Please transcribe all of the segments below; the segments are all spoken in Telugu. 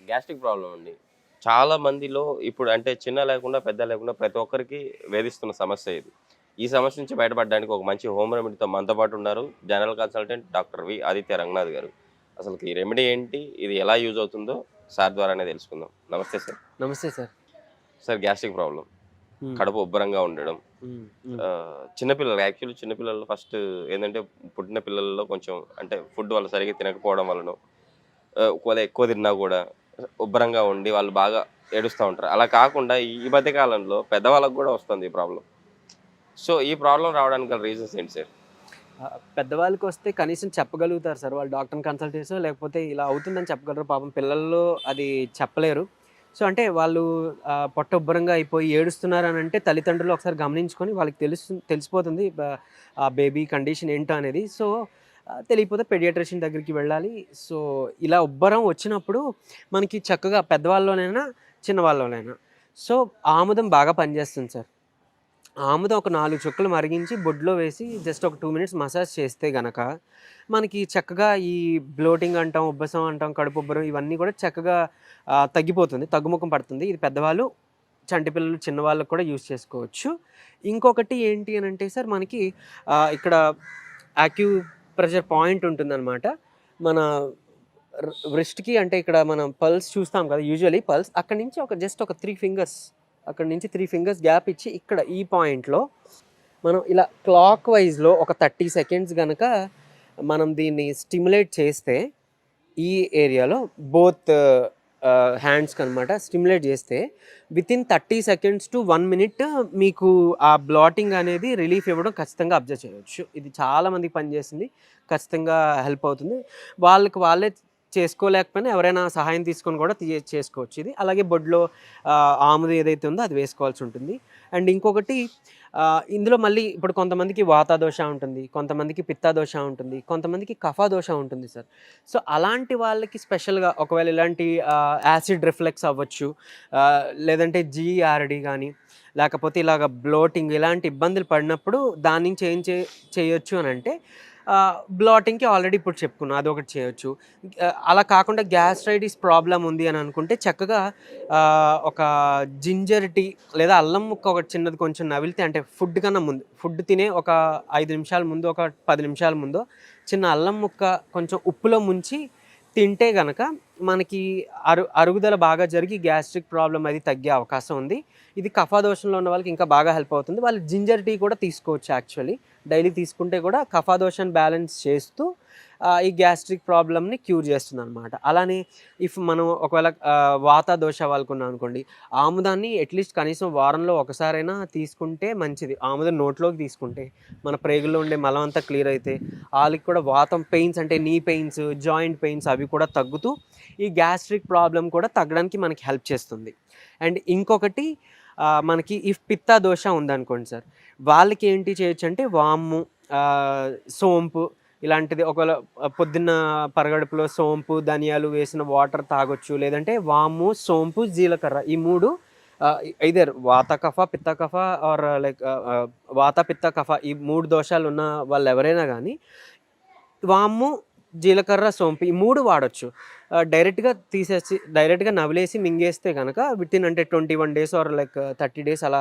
గ్యాస్ట్రిక్ ప్రాబ్లం అండి. చాలా మందిలో ఇప్పుడు అంటే చిన్న లేకుండా, పెద్ద లేకుండా ప్రతి ఒక్కరికి వేధిస్తున్న సమస్య ఇది. ఈ సమస్య నుంచి బయటపడడానికి ఒక మంచి హోమ్ రెమెడీతో మనతో పాటు ఉన్నారు. General consultant doctor Aditya Ranganath గారు. అసలుకి ఈ రెమెడీ ఏంటి? ఇది ఎలా యూజ్ అవుతుందో సార్ ద్వారానే తెలుసుకుందాం. నమస్తే సార్. నమస్తే సార్. Sir gastric problem. హ్మ్. కడుపు ఉబ్బరంగా ఉండడం. హ్మ్. హ్మ్. చిన్నపిల్లలు యాక్చువల్లీ చిన్నపిల్లలు ఫస్ట్ ఏందంటే పుట్టిన పిల్లల్లో కొంచెం అంటే ఫుడ్ వాళ్ళు సరిగ్గా తినకపోవడం వలనో ఒకవేళ ఎక్కువ తిన్నా గూడా ఉబ్బరంగా ఉండి వాళ్ళు బాగా ఏడుస్తా ఉంటారు. అలా కాకుండా ఈ మధ్య కాలంలో పెద్దవాళ్ళకి గూడా వస్తుంది ఈ ప్రాబ్లమ్. సో, ఈ ప్రాబ్లమ్ రావడానికి గల రీజన్స్ ఏంటి సార్? పెద్దవాళ్ళకొస్తే కనీసం చెప్పగలుగుతారు సార్. వాళ్ళు డాక్టర్‌ని కన్సల్ట్ చేసో, లేకపోతే ఇలా అవుతుందని చెప్పగలరు. పాపం పిల్లల్లో అది చెప్పలేరు. సో, అంటే వాళ్ళు పొట్ట ఉబ్బరంగా అయిపోయి ఏడుస్తున్నారనంటే తల్లిదండ్రులు ఒకసారి గమనించుకొని వాళ్ళకి తెలిసిపోతుంది ఆ బేబీ కండిషన్ ఏంటో అనేది. సో, తెలియకపోతే పెడియాట్రిషియన్ దగ్గరికి వెళ్ళాలి. సో, ఇలా ఉబ్బరం వచ్చినప్పుడు మనకి చక్కగా పెద్దవాళ్ళలోనైనా, చిన్నవాళ్ళలోనైనా సో, ఆముదం బాగా పనిచేస్తుంది సార్. ఆముదం ఒక 4 చుక్కలు మరిగించి బొడ్లో వేసి జస్ట్ ఒక 2 మినిట్స్ మసాజ్ చేస్తే గనక, మనకి చక్కగా ఈ బ్లోటింగ్ అంటాం, ఉబ్బసం అంటాం, కడుపుబ్బరం ఇవన్నీ కూడా చక్కగా తగ్గిపోతుంది. తగ్గుముఖం పడుతుంది. ఇది పెద్దవాళ్ళు, చంటి పిల్లలు, చిన్నవాళ్ళకి కూడా యూజ్ చేసుకోవచ్చు. ఇంకొకటి ఏంటి అనంటే సార్ మనకి ఇక్కడ యాక్యూప్రెషర్ పాయింట్ ఉంటుందనమాట. మన వ్రిస్ట్‌కి అంటే ఇక్కడ మనం పల్స్ చూస్తాం కదా! యూజువల్లీ పల్స్ అక్కడి నుంచి జస్ట్ ఒక 3 ఫింగర్స్ అక్కడి నుంచి 3 ఫింగర్స్ గ్యాప్ ఇచ్చి ఇక్కడ ఈ పాయింట్‌లో మనం ఇలా క్లాక్ వైస్‌లో ఒక 30 సెకండ్స్ గనక మనం దీన్ని స్టిమ్యులేట్ చేస్తే ఈ ఏరియాలో బోత్ హ్యాండ్స్‌కనమాట స్టిమ్యులేట్ చేస్తే వితిన్ 30 సెకండ్స్ టు 1 మినిట్ మీకు ఆ బ్లాటింగ్ అనేది రిలీఫ్ ఇవ్వడం ఖచ్చితంగా అబ్జర్వ్ చేయవచ్చు. ఇది చాలా మందికి పనిచేసింది. ఖచ్చితంగా హెల్ప్ అవుతుంది. వాళ్ళకి వాళ్ళే చేసుకోలేకపోయినా ఎవరైనా సహాయం తీసుకొని కూడా చేసుకోవచ్చు ఇది. అలాగే బొడ్లో ఆముదం ఏదైతే ఉందో అది వేసుకోవాల్సి ఉంటుంది. అండ్ ఇంకొకటి ఇందులో మళ్ళీ ఇప్పుడు కొంతమందికి వాత దోష ఉంటుంది, కొంతమందికి పిత్త దోష ఉంటుంది, కొంతమందికి కఫ దోష ఉంటుంది సార్. సో, అలాంటి వాళ్ళకి స్పెషల్‌గా ఒకవేళ ఇలాంటి యాసిడ్ రిఫ్లెక్స్ అవ్వచ్చు, లేదంటే జీఈఆర్‌డీ గానీ, లేకపోతే ఇలాగ బ్లోటింగ్ ఇలాంటి ఇబ్బందులు పడినప్పుడు దాని నుంచి ఏం చేయొచ్చు అనంటే బ్లాటింగ్‌కి ఆల్రెడీ ఇప్పుడు చెప్పుకున్నాం అదొకటి చేయొచ్చు. అలా కాకుండా గ్యాస్ట్రైటిస్ ప్రాబ్లమ్ ఉంది అని అనుకుంటే చక్కగా ఒక జింజర్ టీ లేదా అల్లం ముక్క ఒకటి చిన్నది కొంచెం నవిలితే అంటే ఫుడ్ కన్నా ముందు ఫుడ్ తినే ఒక 5 నిమిషాల ముందు, ఒక 10 నిమిషాల ముందో చిన్న అల్లం ముక్క కొంచెం ఉప్పులో ముంచి తింటే గనక మనకి అరుగుదల బాగా జరిగి గ్యాస్ట్రిక్ ప్రాబ్లమ్ అది తగ్గే అవకాశం ఉంది. ఇది కఫాదోషంలో ఉన్న వాళ్ళకి ఇంకా బాగా హెల్ప్ అవుతుంది. వాళ్ళు జింజర్ టీ కూడా తీసుకోవచ్చు యాక్చువల్లీ. డైలీ తీసుకుంటే కూడా కఫాదోషాన్ని బ్యాలెన్స్ చేస్తూ ఈ గ్యాస్ట్రిక్ ప్రాబ్లమ్‌ని క్యూర్ చేస్తుందనమాట. అలానే మనం ఒకవేళ వాత దోష వాళ్ళకున్నాం అనుకోండి, ఆముదాన్ని అట్‌లీస్ట్ కనీసం వారంలో ఒకసారైనా తీసుకుంటే మంచిది. ఆముదం నోట్లోకి తీసుకుంటే మన ప్రేగుల్లో ఉండే మలం అంతా క్లియర్ అయితే ఆళ్ళకి కూడా వాతం పెయిన్స్ అంటే నీ పెయిన్స్, జాయింట్ పెయిన్స్ అవి కూడా తగ్గుతూ ఈ గ్యాస్ట్రిక్ ప్రాబ్లమ్ కూడా తగ్గడానికి మనకి హెల్ప్ చేస్తుంది. అండ్ ఇంకొకటి మనకి పిత్త దోష ఉందనుకోండి సార్, వాళ్ళకి ఏంటి చేయొచ్చంటే వాము, సోంపు ఇలాంటిది ఒకవేళ పొద్దున్న పరగడుపులో సోంపు, ధనియాలు వేసిన వాటర్ తాగొచ్చు. లేదంటే వాము, సోంపు, జీలకర్ర ఈ 3 ఐదర్ వాత కఫ, పిత్త కఫ ఆర్ లైక్ వాత, పిత్త, కఫ ఈ 3 దోషాలున్న వాళ్ళెవరైనా గానీ వాము, జీలకర్ర, సోంపు ఈ 3 వాడొచ్చు. డైరెక్ట్‌గా నవిలేసి మింగేస్తే గనక వితిన్ అంటే 21 డేస్ ఆర్ లైక్ 30 డేస్ అలా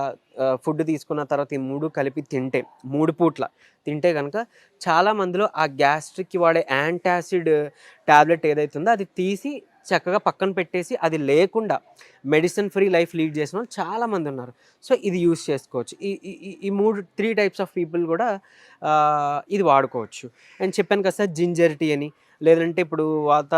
ఫుడ్ తీసుకున్న తర్వాత ఈ 3 కలిపి తింటే 3 పూట్ల తింటే గనక చాలా మందిలో ఆ గ్యాస్ట్రిక్‌కి వాడే యాంటాసిడ్ టాబ్లెట్ ఏదైతే ఉందో అది తీసి చక్కగా పక్కన పెట్టేసి అది లేకుండా మెడిసిన్ ఫ్రీ లైఫ్ లీడ్ చేసిన వాళ్ళు చాలామంది ఉన్నారు. సో, ఇది యూజ్ చేసుకోవచ్చు. ఈ ఈ ఈ ఈ 3 టైప్స్ ఆఫ్ పీపుల్ కూడా ఇది వాడుకోవచ్చు. అండ్ చెప్పాను కదా సార్ జింజర్ టీ అని. లేదంటే ఇప్పుడు వాత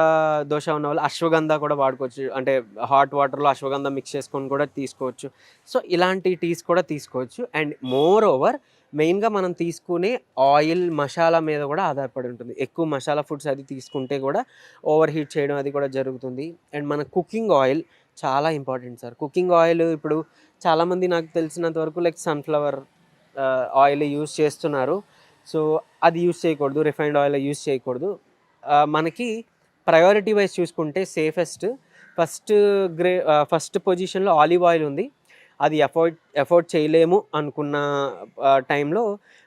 దోష ఉన్నవాళ్ళు అశ్వగంధ కూడా వాడుకోవచ్చు. అంటే హాట్ వాటర్‌లో అశ్వగంధ మిక్స్ చేసుకొని కూడా తీసుకోవచ్చు. సో, ఇలాంటి టీస్ కూడా తీసుకోవచ్చు. అండ్ మోర్ ఓవర్ మెయిన్‌గా మనం తీసుకునే ఆయిల్, మసాలా మీద కూడా ఆధారపడి ఉంటుంది. ఎక్కువ మసాలా ఫుడ్స్ అది తీసుకుంటే కూడా ఓవర్ హీట్ చేయడం అది కూడా జరుగుతుంది. అండ్ మన కుకింగ్ ఆయిల్ చాలా ఇంపార్టెంట్ సార్. కుకింగ్ ఆయిల్ ఇప్పుడు చాలామంది నాకు తెలిసినంత వరకు లైక్ సన్‌ఫ్లవర్ ఆయిల్ యూజ్ చేస్తున్నారు. సో, అది యూజ్ చేయకూడదు. రిఫైన్డ్ ఆయిల్ యూజ్ చేయకూడదు. మనకి ప్రయారిటీ వైస్ చూసుకుంటే సేఫెస్ట్ ఫస్ట్ పొజిషన్‌లో ఆలివ్ ఆయిల్ ఉంది. అది ఎఫోర్డ్ చేయలేము అనుకున్న టైంలో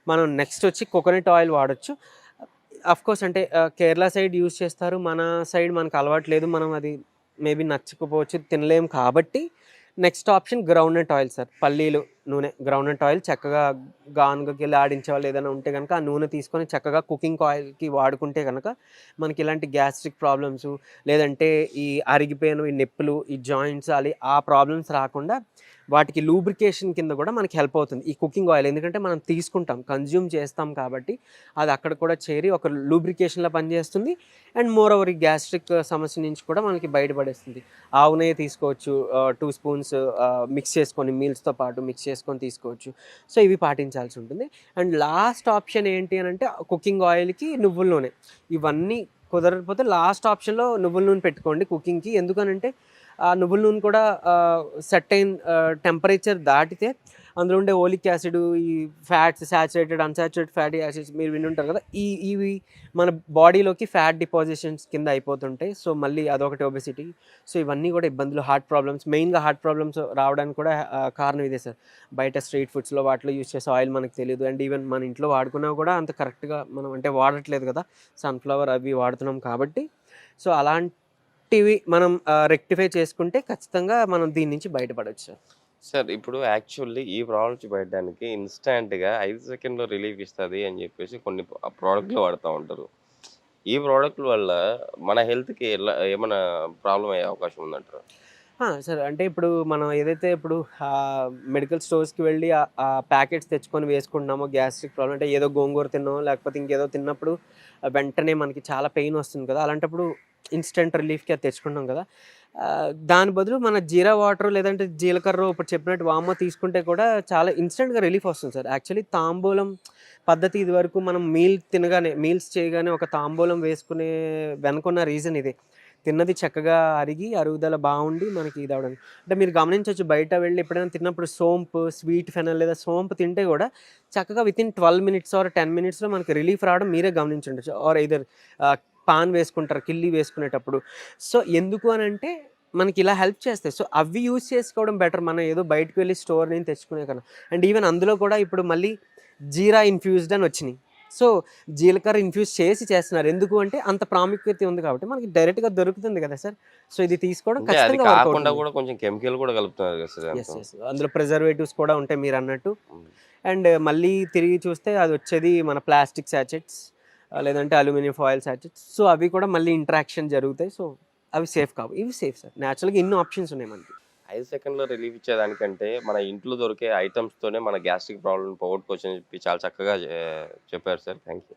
మనం నెక్స్ట్ వచ్చి కోకోనట్ ఆయిల్ వాడొచ్చు. అఫ్‌కోర్స్ అంటే కేరళ సైడ్ యూజ్ చేస్తారు. మన సైడ్ మనకు అలవాటు లేదు. మనం అది మేబీ నచ్చకపోవచ్చు, తినలేం కాబట్టి next option groundnut oil sir. పల్లీలు నూనె, గ్రౌండ్నట్ ఆయిల్ చక్కగా గానుగకి ఇలా ఆడించే వాళ్ళు ఏదైనా ఉంటే కనుక ఆ నూనె తీసుకొని చక్కగా కుకింగ్ ఆయిల్కి వాడుకుంటే కనుక మనకి ఇలాంటి గ్యాస్ట్రిక్ ప్రాబ్లమ్స్, లేదంటే ఈ అరిగిపోయిన ఈ నొప్పులు, ఈ జాయింట్స్ అలి ఆ ప్రాబ్లమ్స్ రాకుండా వాటికి లూబ్రికేషన్ కింద కూడా మనకి హెల్ప్ అవుతుంది ఈ కుకింగ్ ఆయిల్. ఎందుకంటే మనం తీసుకుంటాం, కన్జ్యూమ్ చేస్తాం కాబట్టి అది అక్కడ కూడా చేరి ఒక లూబ్రికేషన్లా పనిచేస్తుంది. అండ్ మోర్ ఓవర్ ఈ గ్యాస్ట్రిక్ సమస్య నుంచి కూడా మనకి బయటపడేస్తుంది. ఆవు నెయ్యి తీసుకోవచ్చు, 2 స్పూన్స్ మిక్స్ చేసుకొని, మీల్స్తో పాటు మిక్స్ చేసుకొని తీసుకోవచ్చు. సో ఇవి పాటించాల్సి ఉంటుంది. అండ్ లాస్ట్ ఆప్షన్ ఏంటి అని అంటే కుకింగ్ ఆయిల్కి నువ్వుల నూనె. ఇవన్నీ కుదరకపోతే లాస్ట్ ఆప్షన్లో నువ్వుల నూనె పెట్టుకోండి కుకింగ్కి. ఎందుకనంటే ఆ నువ్వుల నూనె కూడా సర్టైన్ టెంపరేచర్ దాటితే అందులో ఉండే ఓలిక్ యాసిడ్, ఈ fats, saturated, unsaturated fatty acids మీరు వినుంటారు కదా, ఇవి మన బాడీలోకి ఫ్యాట్ డిపాజిషన్స్ కింద అయిపోతుంటాయి. సో మళ్ళీ అదొకటి ఒబెసిటీ. సో ఇవన్నీ కూడా ఇబ్బందులు, హార్ట్ ప్రాబ్లమ్స్, మెయిన్గా హార్ట్ ప్రాబ్లమ్స్ రావడానికి కూడా కారణం ఇదే సార్. బయట స్ట్రీట్ ఫుడ్స్లో వాటిలో యూస్ చేసే ఆయిల్ మనకు తెలియదు. అండ్ ఈవెన్ మన ఇంట్లో వాడుకున్నా కూడా అంత కరెక్ట్గా మనం అంటే వాడట్లేదు కదా, సన్ఫ్లవర్ అవి వాడుతున్నాం కాబట్టి. సో అలాంటివి మనం రెక్టిఫై చేసుకుంటే ఖచ్చితంగా మనం దీని నుంచి బయటపడవచ్చు సార్. సార్ ఇప్పుడు యాక్చువల్లీ ఈ ప్రాబ్లం నుంచి బయటడానికి ఇన్‌స్టాంట్‌గా 5 సెకండ్‌లో రిలీఫ్ ఇస్తది అని చెప్పేసి కొన్ని ప్రోడక్ట్‌లు వాడుతా ఉంటారు. ఈ ప్రోడక్ట్‌ల వల్ల మన హెల్త్‌కి ఏమన్నా ప్రాబ్లమ్ అయ్యే అవకాశం ఉందంటారా? సార్ అంటే ఇప్పుడు మనం ఏదైతే ఇప్పుడు మెడికల్ స్టోర్స్కి వెళ్ళి ఆ ప్యాకెట్స్ తెచ్చుకొని వేసుకుంటున్నామో గ్యాస్ట్రిక్ ప్రాబ్లమ్ అంటే ఏదో గోంగూర తిన్నామో లేకపోతే ఇంకేదో తిన్నప్పుడు వెంటనే మనకి చాలా పెయిన్ వస్తుంది కదా, అలాంటప్పుడు ఇన్స్టెంట్ రిలీఫ్కి అది తెచ్చుకుంటాం కదా. దాని బదులు మన జీరా వాటర్ లేదంటే జీలకర్ర ఇప్పుడు చెప్పినట్టు వామో తీసుకుంటే కూడా చాలా ఇన్స్టెంట్గా రిలీఫ్ వస్తుంది సార్. యాక్చువల్లీ తాంబూలం పద్ధతి ఇది వరకు మనం మీల్స్ చేయగానే ఒక తాంబూలం వేసుకునే వెనుకున్న రీజన్ ఇదే. తిన్నది చక్కగా అరిగి అరుగుదల బాగుండి మనకి ఇది అవ్వడం. అంటే మీరు గమనించవచ్చు, బయట వెళ్ళి ఎప్పుడైనా తిన్నప్పుడు సోంపు, స్వీట్ ఫెనల్ లేదా సోంపు తింటే కూడా చక్కగా వితిన్ 12 మినిట్స్ ఆర్ 10 మినిట్స్లో మనకి రిలీఫ్ రావడం మీరే గమనించుండొచ్చు. ఆర్ ఐదర్ పాన్ వేసుకుంటారు కిల్లి వేసుకునేటప్పుడు. సో ఎందుకు అని అంటే మనకి ఇలా హెల్ప్ చేస్తాయి. సో అవి యూజ్ చేసుకోవడం బెటర్ మనం ఏదో బయటకు వెళ్ళి స్టోర్ నుంచి తెచ్చుకునే కన్నా. అండ్ ఈవెన్ అందులో కూడా ఇప్పుడు మళ్ళీ జీరా ఇన్ఫ్యూజ్డ్ అని వచ్చినాయి. సో జీలకర్ర ఇన్ఫ్యూజ్ చేసి చేస్తున్నారు. ఎందుకు అంటే అంత ప్రాముఖ్యత ఉంది కాబట్టి మనకి డైరెక్ట్‌గా దొరుకుతుంది కదా సార్. సో ఇది తీసుకోవడం అంటే అది ఖచ్చితంగా వర్క్ కాకుండా అవుతుంది. కూడా కొంచెం కెమికల్ కూడా కలుపుతున్నారు కదా సార్ యెస్. దాంట్లో. యెస్. అందులో ప్రిజర్వేటివ్స్ కూడా ఉంటాయి మీరన్నట్టు. హ్మ్. అండ్ మళ్ళీ తిరిగి చూస్తే అది వచ్చేది మన ప్లాస్టిక్ సాచెట్స్, లేదంటే అల్యూమినియం ఫాయిల్ సాచెట్స్. సో అవి కూడా మళ్ళీ ఇంటరాక్షన్ జరుగుతాయి. సో అవి సేఫ్ కావు. ఇవి సేఫ్ సార్. నేచురల్‌గా ఇన్ని ఆప్షన్స్ ఉన్నాయి మనకి. 5 సెకండ్‌లో రిలీఫ్ ఇచ్చేదానికంటే మన ఇంట్లో దొరికే ఐటెమ్స్‌తోనే మన గ్యాస్ట్రిక్ ప్రాబ్లమ్ పోగొట్టుకోవచ్చని చెప్పి చాలా చక్కగా చెప్పారు సార్. Thank you.